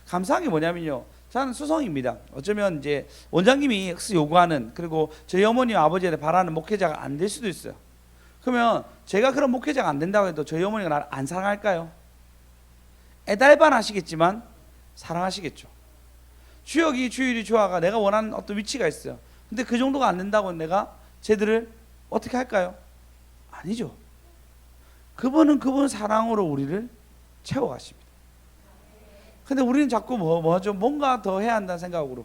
감사한 게 뭐냐면요, 저는 수성입니다. 어쩌면 이제 원장님이 요구하는, 그리고 저희 어머니 아버지한테 바라는 목회자가 안 될 수도 있어요. 그러면 제가 그런 목회자가 안 된다고 해도 저희 어머니가 나를 안 사랑할까요? 애달반 하시겠지만 사랑하시겠죠. 주역이 주일이 주화가 내가 원하는 어떤 위치가 있어요. 근데 그 정도가 안 된다고 내가 쟤들을 어떻게 할까요? 아니죠. 그분은 그분 사랑으로 우리를 채워가십니다. 근데 우리는 자꾸 뭐죠? 뭔가 더 해야 한다는 생각으로,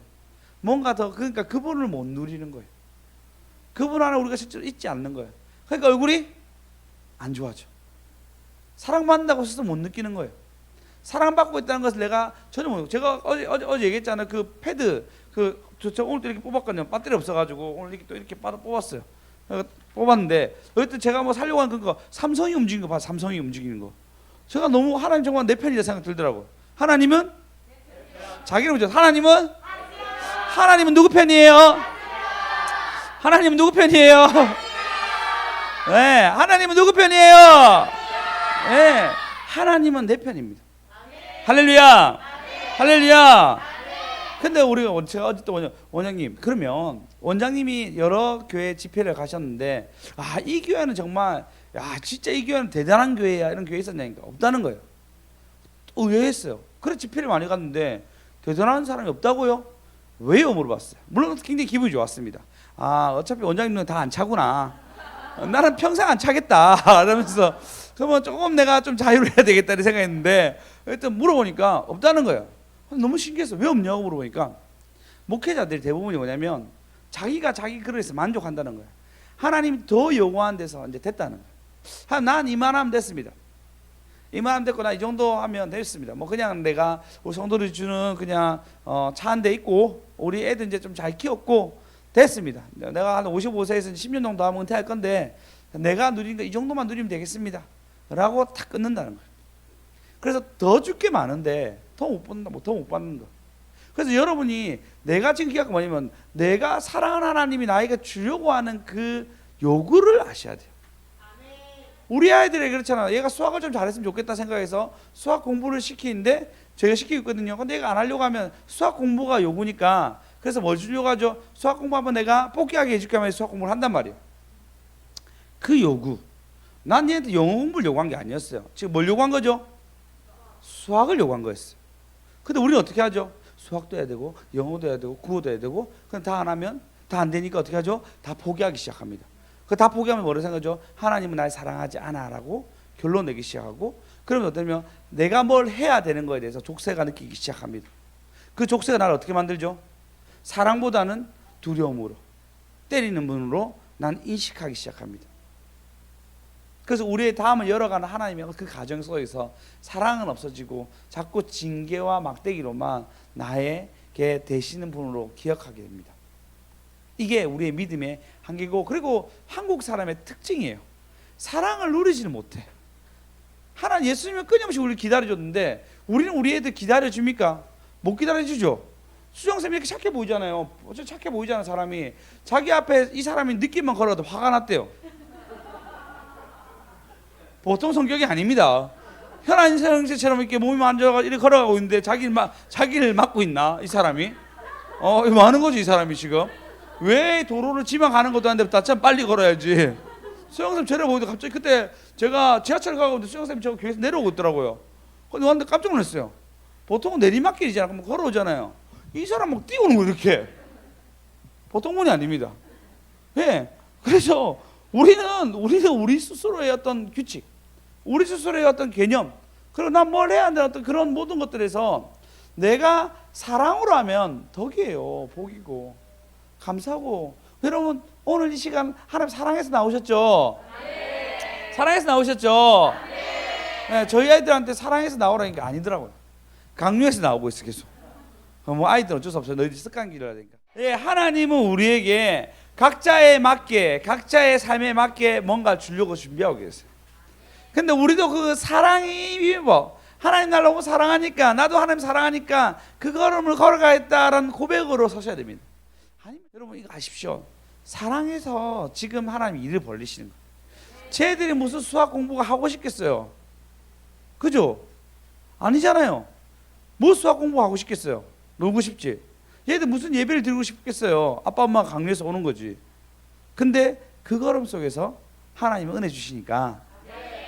뭔가 더, 그러니까 그분을 못 누리는 거예요. 그분 안에 우리가 실제로 있지 않는 거예요. 그러니까 얼굴이 안 좋아져. 사랑받는다고 해서 못 느끼는 거예요. 사랑받고 있다는 것을 내가 전혀 모르고, 제가 어제 얘기했잖아요. 그 패드, 저 오늘 또 이렇게 뽑았거든요. 배터리 없어가지고 오늘 이렇게 또 이렇게 뽑았어요. 뽑았는데 어쨌든 제가 뭐 살려고 하는 거 삼성이 움직이는 거 봐. 삼성이 움직이는 거. 제가 너무 하나님 정말 내 편이라 생각 들더라고요. 하나님은 자기를 보죠. 하나님은 누구 편이에요? 하나님은 누구 편이에요? 네, 하나님은 누구 편이에요? 네, 하나님은 내 편입니다. 할렐루야, 할렐루야. 근데 우리가 제가 어제 또 원장님, 그러면 원장님이 여러 교회 집회를 가셨는데, 아, 이 교회는 정말, 야, 진짜 이 교회는 대단한 교회야, 이런 교회 있었냐니까 없다는 거예요. 의외했어요. 그래 집회를 많이 갔는데 대단한 사람이 없다고요? 왜요? 물어봤어요. 물론 굉장히 기분이 좋았습니다. 아, 어차피 원장님은 다 안 차구나. 나는 평생 안 차겠다. 이러면서 그러면 조금 내가 좀 자유를 해야 되겠다 생각했는데, 일단 물어보니까 없다는 거예요. 너무 신기했어요. 왜 없냐고 물어보니까 목회자들이 대부분이 뭐냐면 자기가 자기 그릇에서 만족한다는 거예요. 하나님이 더 요구한 데서 이제 됐다는 거예요. 난 이만하면 됐습니다. 이만하면 됐고 나 이 정도 하면 됐습니다. 뭐 그냥 내가 우리 성도들이 주는 그냥 차 한 대 있고 우리 애들 이제 좀 잘 키웠고 됐습니다. 내가 한 55세에서 10년 정도 하면 은퇴할 건데 내가 누리는 거 이 정도만 누리면 되겠습니다 라고 탁 끊는다는 거예요. 그래서 더 줄 게 많은데 더 못 받는 거. 그래서 여러분이 내가 지금 기억하는 뭐냐면 내가 사랑하는 하나님이 나에게 주려고 하는 그 요구를 아셔야 돼요. 우리 아이들이 그렇잖아. 얘가 수학을 좀 잘했으면 좋겠다 생각해서 수학 공부를 시키는데 저희가 시키고 있거든요. 근데 얘가 안 하려고 하면 수학 공부가 요구니까, 그래서 뭘 주려고 하죠? 수학 공부하면 내가 포기하게 해줄게 하면 수학 공부를 한단 말이에요. 그 요구, 난 얘한테 영어 공부를 요구한 게 아니었어요. 지금 뭘 요구한 거죠? 수학을 요구한 거였어요. 근데 우리는 어떻게 하죠? 수학도 해야 되고 영어도 해야 되고 국어도 해야 되고, 그럼 다 안 하면 다 안 되니까 어떻게 하죠? 다 포기하기 시작합니다. 그 다 포기하면 뭐라고 생각하죠? 하나님은 날 사랑하지 않아 라고 결론 내기 시작하고, 그러면 어떠면 내가 뭘 해야 되는 거에 대해서 족쇄가 느끼기 시작합니다. 그 족쇄가 나를 어떻게 만들죠? 사랑보다는 두려움으로, 때리는 분으로 난 인식하기 시작합니다. 그래서 우리의 다음을 열어가는 하나님의 그 가정 속에서 사랑은 없어지고 자꾸 징계와 막대기로만 나에게 되시는 분으로 기억하게 됩니다. 이게 우리의 믿음의 한계고, 그리고 한국 사람의 특징이에요. 사랑을 누리지는 못해. 하나님 예수님은 끊임없이 우리를 기다려줬는데 우리는 우리 애들 기다려줍니까? 못 기다려주죠. 수정쌤이 이렇게 착해 보이잖아요. 어째 착해 보이잖아. 사람이 자기 앞에 이 사람이 느낌만 걸어도 화가 났대요. 보통 성격이 아닙니다. 현안 형제처럼 이렇게 몸이 만져가 이렇게 걸어가고 있는데 자기를 막고 있나 이 사람이? 이거 뭐 하는 거지 이 사람이 지금? 왜 도로를 지방 가는 것도 아닌데 나처럼 빨리 걸어야지. 수영쌤 저를 보는데 갑자기 그때 제가 지하철 가고 있는데 수영쌤이 저 교회에서 내려오고 있더라고요. 근데 왔는데 깜짝 놀랐어요. 보통은 내리막길이잖아. 그럼 걸어오잖아요. 이 사람 막 뛰어오는 거 이렇게. 보통 분이 아닙니다. 네. 그래서 우리는 우리 스스로의 어떤 규칙, 우리 스스로의 어떤 개념, 그리고 난 뭘 해야 한다는 어떤 그런 모든 것들에서 내가 사랑으로 하면 덕이에요. 복이고 감사하고. 여러분 오늘 이 시간 하나님 사랑해서 나오셨죠? 네. 사랑해서 나오셨죠? 네. 저희 아이들한테 사랑해서 나오라니까 아니더라고요. 강요해서 나오고 있어 계속. 뭐 아이들은 어쩔 수 없어요. 너희들이 습관기를 해야 되니까. 예, 하나님은 우리에게 각자에 맞게, 각자의 삶에 맞게 뭔가 주려고 준비하고 계세요. 근데 우리도 그 사랑이 뭐 하나님 날 너무 사랑하니까, 나도 하나님 사랑하니까 그 걸음을 걸어가겠다라는 고백으로 서셔야 됩니다. 아니, 여러분 이거 아십시오. 사랑해서 지금 하나님 일을 벌리시는 거예요. 쟤들이 무슨 수학 공부가 하고 싶겠어요? 그죠? 아니잖아요. 뭐 수학 공부하고 싶겠어요? 놀고 싶지. 얘들 무슨 예배를 드리고 싶겠어요? 아빠 엄마가 강요해서 오는 거지. 근데 그 걸음 속에서 하나님은 은혜 주시니까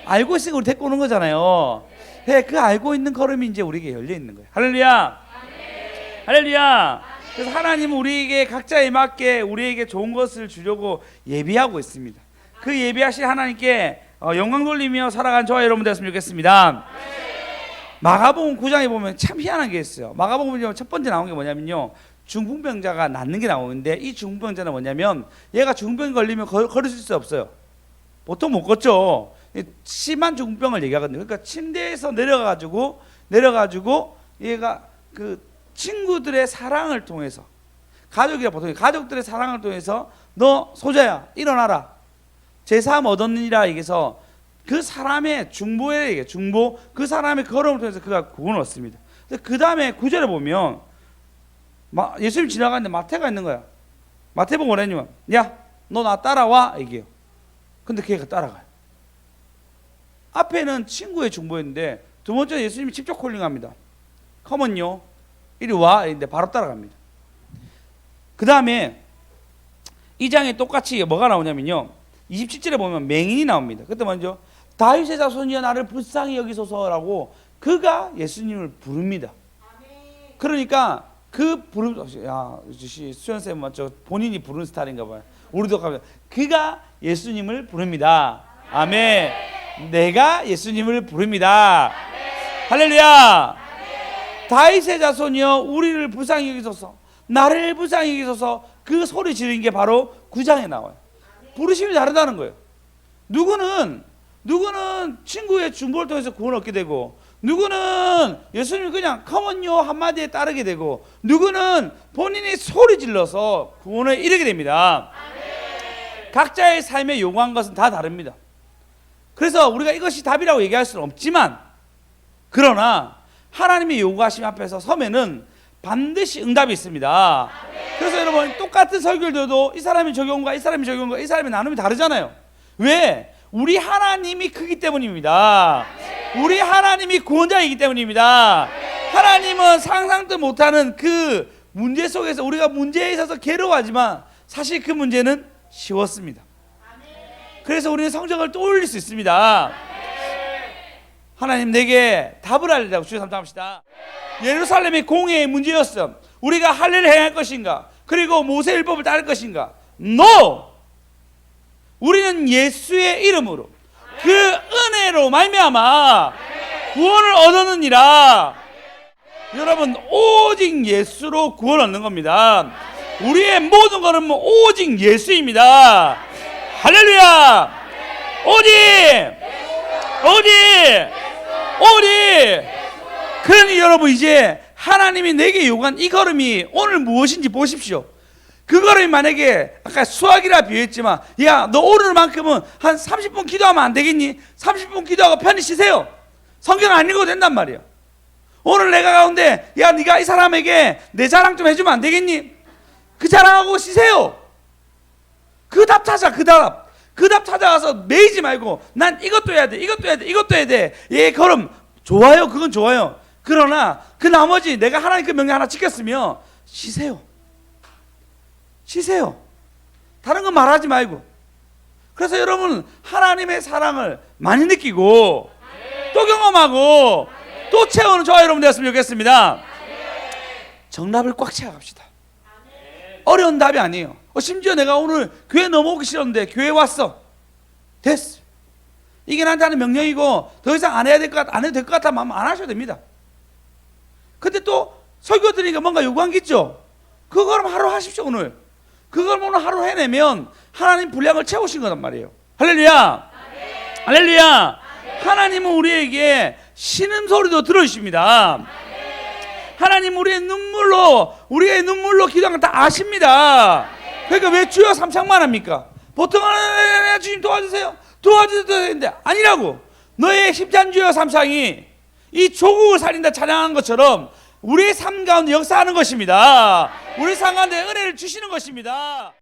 알고 있으니까 우리 데리고 오는 거잖아요. 네, 그 알고 있는 걸음이 이제 우리에게 열려 있는 거예요. 할렐루야. 할렐루야. 그래서 하나님은 우리에게 각자에 맞게 우리에게 좋은 것을 주려고 예비하고 있습니다. 그 예비하신 하나님께 영광 돌리며 살아간 저와 여러분 되었으면 좋겠습니다. 마가복음 9장에 보면 참 희한한 게 있어요. 마가복음 첫 번째 나온 게 뭐냐면요, 중풍병자가 낫는 게 나오는데, 이 중풍병자는 뭐냐면 얘가 중풍병 걸리면 걸을 수 없어요. 보통 못 걷죠. 심한 중풍병을 얘기하거든요. 그러니까 침대에서 내려가지고 얘가 그 친구들의 사랑을 통해서, 가족이라 보통 가족들의 사랑을 통해서 너 소자야 일어나라, 제사함 얻었느니라 얘기해서 그 사람의 중보에 얘기해. 중보, 그 사람의 걸음을 통해서 그가 구원을 얻습니다. 그 다음에 9절에 보면 예수님 지나가는데 마태가 있는 거야. 마태복음 뭐라냐면, 야 너 나 따라와 얘기해요. 근데 걔가 따라가요. 앞에는 친구의 중보였는데 두 번째 예수님이 직접 콜링합니다. 컴온요, 이리 와. 근데 바로 따라갑니다. 그 다음에 이 장에 똑같이 뭐가 나오냐면요, 27절에 보면 맹인이 나옵니다. 그때 먼저 다윗의 자손이여 나를 불쌍히 여기소서라고 그가 예수님을 부릅니다. 그러니까 그 부름, 야 수연쌤 맞죠? 본인이 부르는 스타일인가 봐요. 우리도 가면 그가 예수님을 부릅니다. 아멘. 내가 예수님을 부릅니다. 할렐루야. 다윗의 자손이여 우리를 불쌍히 여기소서, 나를 불쌍히 여기소서, 그 소리 지르는 게 바로 9장에 나와요. 부르심이 다르다는 거예요. 누구는 친구의 중보를 통해서 구원을 얻게 되고, 누구는 예수님을 그냥 컴온요 한마디에 따르게 되고, 누구는 본인이 소리 질러서 구원을 이루게 됩니다. 각자의 삶에 요구한 것은 다 다릅니다. 그래서 우리가 이것이 답이라고 얘기할 수는 없지만, 그러나 하나님의 요구하심 앞에서 서면은 반드시 응답이 있습니다. 그래서 여러분 똑같은 설교를 들어도 이 사람이 적용과 이 사람이 적용과 이 사람의 나눔이 다르잖아요. 왜? 우리 하나님이 크기 때문입니다. 우리 하나님이 구원자이기 때문입니다. 하나님은 상상도 못하는 그 문제 속에서 우리가 문제에 있어서 괴로워하지만 사실 그 문제는 쉬웠습니다. 그래서 우리는 성적을 또 올릴 수 있습니다. 하나님 내게 답을 알리라고 주여 삼창합시다. 예루살렘이 공회의 문제였어. 우리가 할례를 행할 것인가, 그리고 모세율법을 따를 것인가? No! 우리는 예수의 이름으로 그 은혜로 말미암아 구원을 얻었느니라. 여러분 오직 예수로 구원 얻는 겁니다. 우리의 모든 것은 오직 예수입니다. 할렐루야. 오직 그러니 여러분 이제 하나님이 내게 요구한 이 걸음이 오늘 무엇인지 보십시오. 그 걸음이 만약에 아까 수학이라 비유했지만, 야 너 오늘만큼은 한 30분 기도하면 안 되겠니? 30분 기도하고 편히 쉬세요. 성경 안 읽어도 된단 말이에요. 오늘 내가 가운데 야 네가 이 사람에게 내 자랑 좀 해주면 안 되겠니? 그 자랑하고 쉬세요. 그 답 찾아. 그 답 찾아가서 매이지 말고 난 이것도 해야 돼, 이것도 해야 돼, 이것도 해야 돼. 예, 걸음 좋아요. 그건 좋아요. 그러나 그 나머지 내가 하나님 그 명령 하나 지켰으면 쉬세요. 다른 건 말하지 말고. 그래서 여러분 하나님의 사랑을 많이 느끼고 또 경험하고 또 채우는 저와 여러분 되었으면 좋겠습니다. 정답을 꽉 채워갑시다. 어려운 답이 아니에요. 심지어 내가 오늘 교회 넘어오기 싫었는데 교회 왔어. 됐어. 이게 나한테 하는 명령이고 더 이상 안 해야 될 것 같아, 안 해도 될 것 같으면 안 하셔도 됩니다. 근데 또 설교 드리니까 뭔가 요구한 게 있죠. 그걸 하루 하십시오. 오늘 그걸 오늘 하루 해내면 하나님 분량을 채우신 거란 말이에요. 할렐루야. 할렐루야. 하나님은 우리에게 신음소리도 들어주십니다. 하나님 우리의 눈물로 기도하는 걸 다 아십니다. 그러니까 왜 주여 삼창만 합니까? 보통은 주님 도와주세요 되는데 아니라고. 너의 십잔 주여 삼창이 이 조국을 살린다 찬양한 것처럼 우리의 삶 가운데 역사하는 것입니다. 우리 삶 가운데 은혜를 주시는 것입니다.